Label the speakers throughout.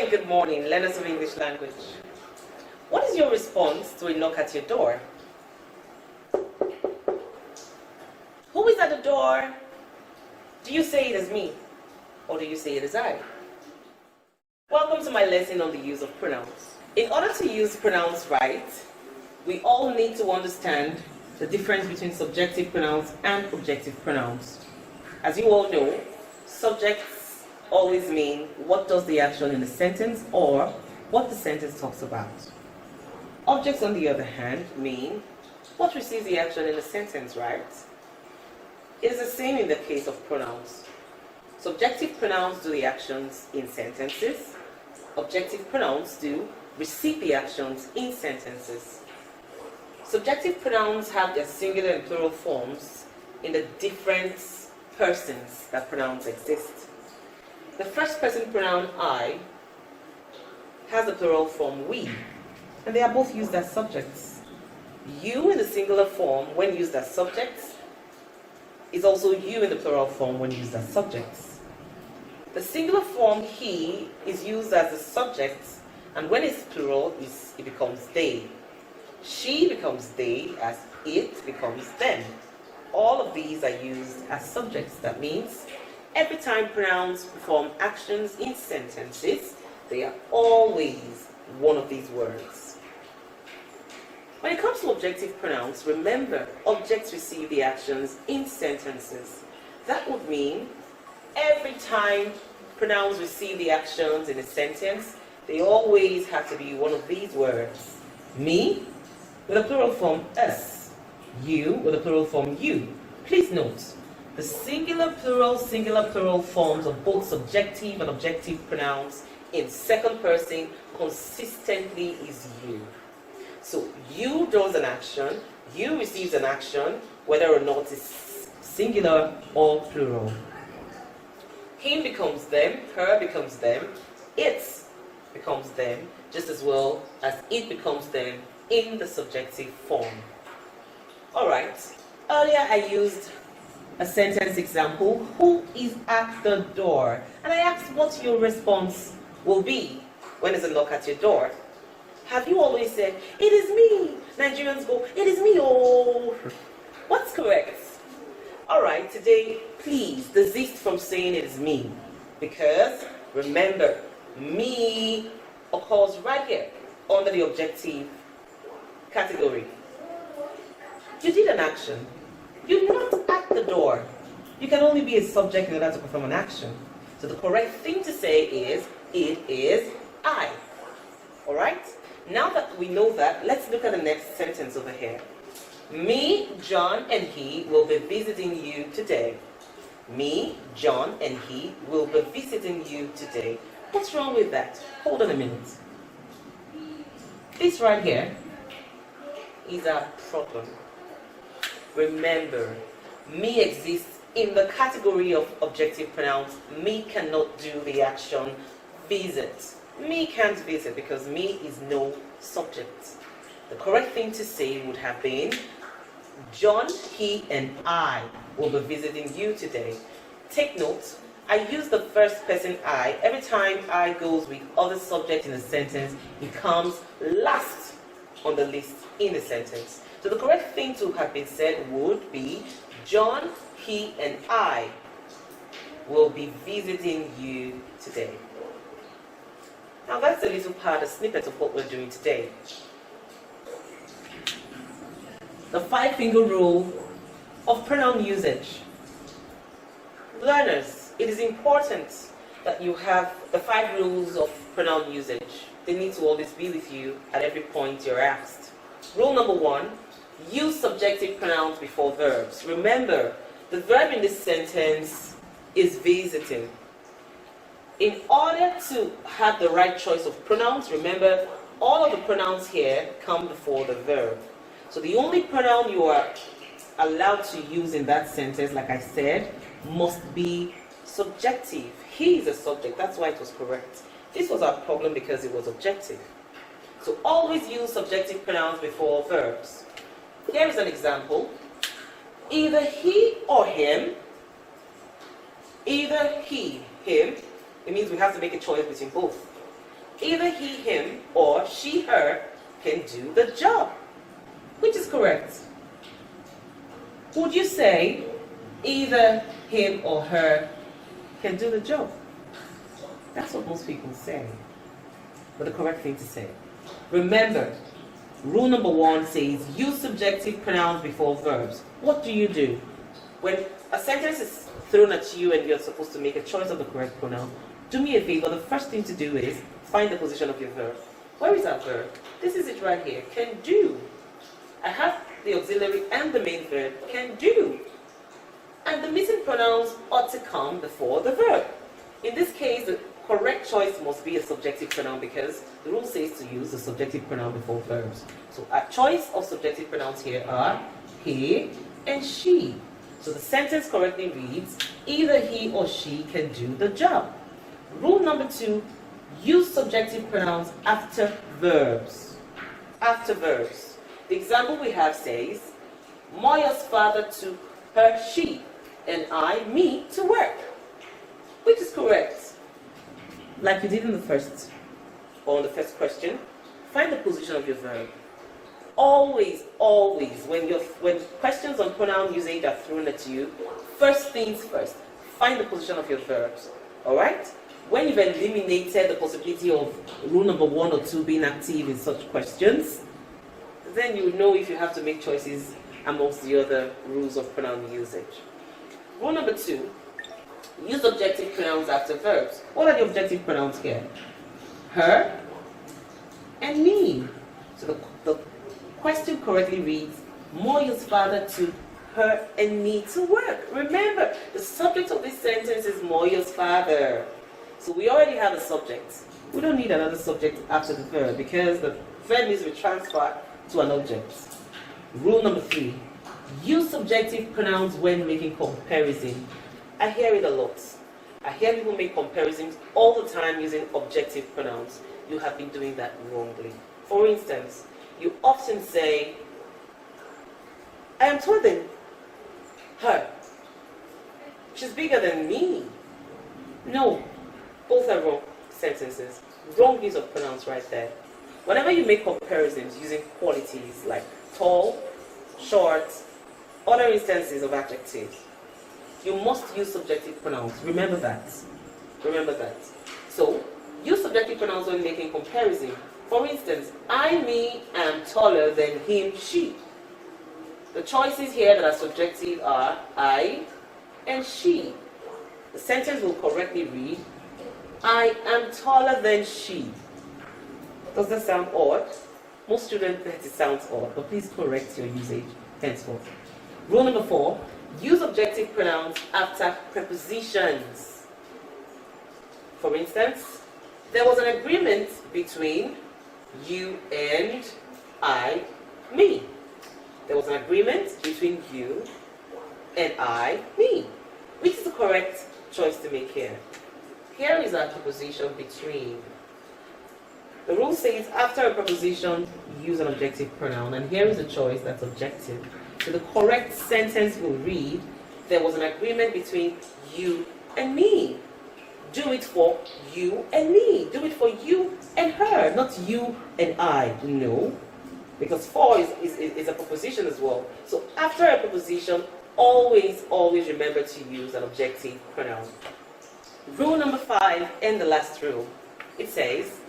Speaker 1: and good morning, learners of English language. What is your response to a knock at your door? Who is at the door? Do you say it is me, or do you say it is I? Welcome to my lesson on the use of pronouns. In order to use pronouns right, we all need to understand the difference between subjective pronouns and objective pronouns. As you all know, subjects always mean what does the action in the sentence or what the sentence talks about. Objects, on the other hand, mean what receives the action in the sentence, right? It is the same in the case of pronouns. Subjective pronouns do the actions in sentences. Objective pronouns do receive the actions in sentences. Subjective pronouns have their singular and plural forms in the different persons that pronouns exist. The first person pronoun I has the plural form we, and they are both used as subjects. You in the singular form when used as subjects is also you in the plural form when used as subjects. The singular form he is used as the subject, and when it's plural it becomes they. She becomes they as it becomes them. All of these are used as subjects. That means every time pronouns perform actions in sentences, they are always one of these words. When it comes to objective pronouns, remember, objects receive the actions in sentences. That would mean every time pronouns receive the actions in a sentence, they always have to be one of these words. Me, with a plural form us. You, with a plural form you. Please note, the singular plural forms of both subjective and objective pronouns in second person consistently is you. So you does an action, you receives an action, whether or not it's singular or plural. Him becomes them, her becomes them, it becomes them, just as well as it becomes them in the subjective form. Alright, earlier I used a sentence example, who is at the door? And I asked what your response will be when there's a knock at your door. Have you always said, it is me? Nigerians go, it is me, oh. What's correct? Alright, today, please desist from saying it is me. Because, remember, me occurs right here under the objective category. You did an action. You knocked at the door. You can only be a subject in order to perform an action. So the correct thing to say is, it is I. Alright? Now that we know that, let's look at the next sentence over here. Me, John, and he will be visiting you today. Me, John, and he will be visiting you today. What's wrong with that? Hold on a minute. This right here is a problem. Remember, me exists in the category of objective pronouns. Me cannot do the action visit. Me can't visit because me is no subject. The correct thing to say would have been, John, he, and I will be visiting you today. Take note, I use the first person I. Every time I goes with other subject in a sentence, it comes last on the list in the sentence. So the correct thing to have been said would be, John, he, and I will be visiting you today. Now that's a little part, a snippet of what we're doing today. The 5-finger rule of pronoun usage. Learners, it is important that you have the 5 rules of pronoun usage. They need to always be with you at every point you're asked. Rule number 1, use subjective pronouns before verbs. Remember, the verb in this sentence is visiting. In order to have the right choice of pronouns, remember, all of the pronouns here come before the verb. So the only pronoun you are allowed to use in that sentence, like I said, must be subjective. He is a subject, that's why it was correct. This was our problem because it was objective. So always use subjective pronouns before verbs. Here is an example. Either he or him. Either he, him. It means we have to make a choice between both. either he, him, or she, her can do the job. Which is correct? Would you say either him or her can do the job? That's what most people say. But the correct thing to say. Remember, rule number 1 says use subjective pronouns before verbs. What do? When a sentence is thrown at you and you're supposed to make a choice of the correct pronoun, do me a favor, the first thing to do is find the position of your verb. Where is that verb? This is it right here, can do. I have the auxiliary and the main verb, can do. And the missing pronouns ought to come before the verb. In this case, the correct choice must be a subjective pronoun because the rule says to use the subjective pronoun before verbs. So our choice of subjective pronouns here are he and she. So the sentence correctly reads, either he or she can do the job. Rule number 2, use subjective pronouns after verbs. After verbs. The example we have says, Moya's father took her sheep and I, me, to work. Which is correct? Like you did in the first question, find the position of your verb. Always, when questions on pronoun usage are thrown at you, first things first, find the position of your verbs. Alright? When you've eliminated the possibility of rule number 1 or 2 being active in such questions, then you know if you have to make choices amongst the other rules of pronoun usage. Rule number 2, use objective pronouns after verbs. What are the objective pronouns here? Her and me. So the question correctly reads, Moya's father took her and me to work. Remember, the subject of this sentence is Moya's father. So we already have a subject. We don't need another subject after the verb because the verb needs to be transferred to an object. Rule number 3, use subjective pronouns when making comparison. I hear it a lot. I hear people make comparisons all the time using objective pronouns. You have been doing that wrongly. For instance, you often say, I am taller than her. She's bigger than me. No, both are wrong sentences. Wrong use of pronouns right there. Whenever you make comparisons using qualities like tall, short, other instances of adjectives, you must use subjective pronouns. Remember that. Remember that. So, use subjective pronouns when making comparison. For instance, I, me, am taller than him, she. The choices here that are subjective are I and she. The sentence will correctly read, I am taller than she. Does that sound odd? Most students think it sounds odd, but please correct your usage henceforth. Rule number 4, use objective pronouns after prepositions. For instance, there was an agreement between you and I, me. There was an agreement between you and I, me. Which is the correct choice to make here? Here is our preposition between. The rule says after a preposition, use an objective pronoun, and here is a choice that's objective. So the correct sentence will read, there was an agreement between you and me. Do it for you and me. Do it for you and her, not you and I. No, because for is a preposition as well. So after a preposition, always remember to use an objective pronoun. Rule number 5 and the last rule. It says,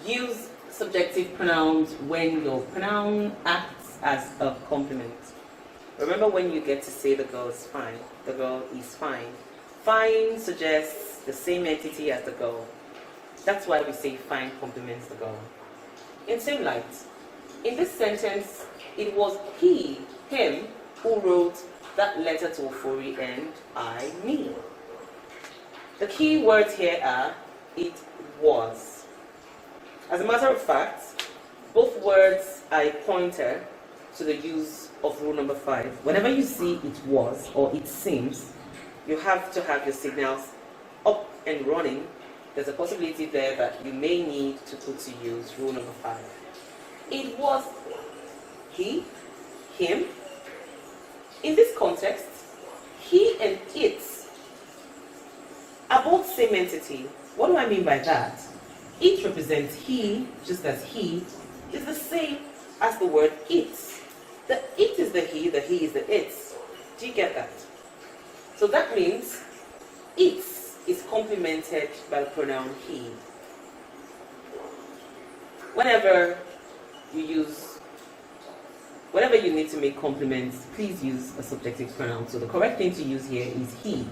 Speaker 1: use subjective pronouns when your pronoun acts as a complement. Remember when you get to say the girl is fine, the girl is fine. Fine suggests the same entity as the girl. That's why we say fine complements the girl. In same light, in this sentence, it was he, him, who wrote that letter to Ofori and I, me. The key words here are, it was. As a matter of fact, both words are a pointer to the use of rule number 5. Whenever you see it was or it seems, you have to have your signals up and running. There's a possibility there that you may need to put to use rule number 5. It was he, him. In this context, he and it are both same entity. What do I mean by that? It represents he, just as he is the same as the word it. The it is the he is the it. Do you get that? So that means it is complemented by the pronoun he. Whenever you need to make compliments, please use a subjective pronoun. So the correct thing to use here is he.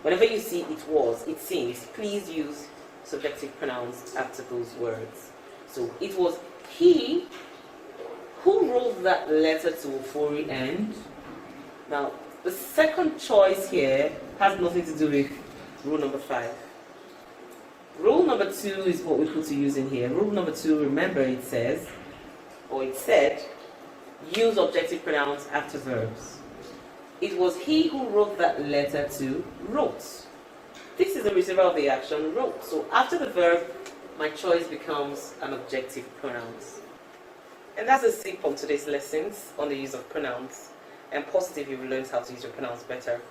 Speaker 1: Whenever you see it was, it seems, please use subjective pronouns after those words. So it was he who wrote that letter to Ofori and. Now, the second choice here has nothing to do with rule number 5. Rule number 2 is what we put to use in here. Rule number 2, remember it says, or it said, use objective pronouns after verbs. It was he who wrote that letter to wrote. This is the receiver of the action wrote. So after the verb, my choice becomes an objective pronouns. And that's a sip on today's lessons on the use of pronouns. And positive, you've learned how to use your pronouns better.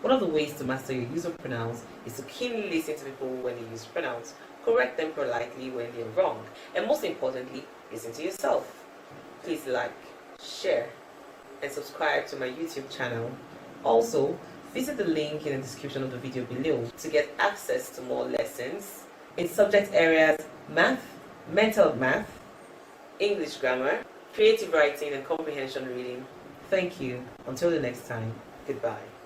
Speaker 1: One of the ways to master your use of pronouns is to keenly listen to people when they use pronouns, correct them politely when they're wrong, and most importantly, listen to yourself. Please like, share, and subscribe to my YouTube channel. Also, visit the link in the description of the video below to get access to more lessons in subject areas math, mental math, English grammar, creative writing, and comprehension reading. Thank you. Until the next time, goodbye.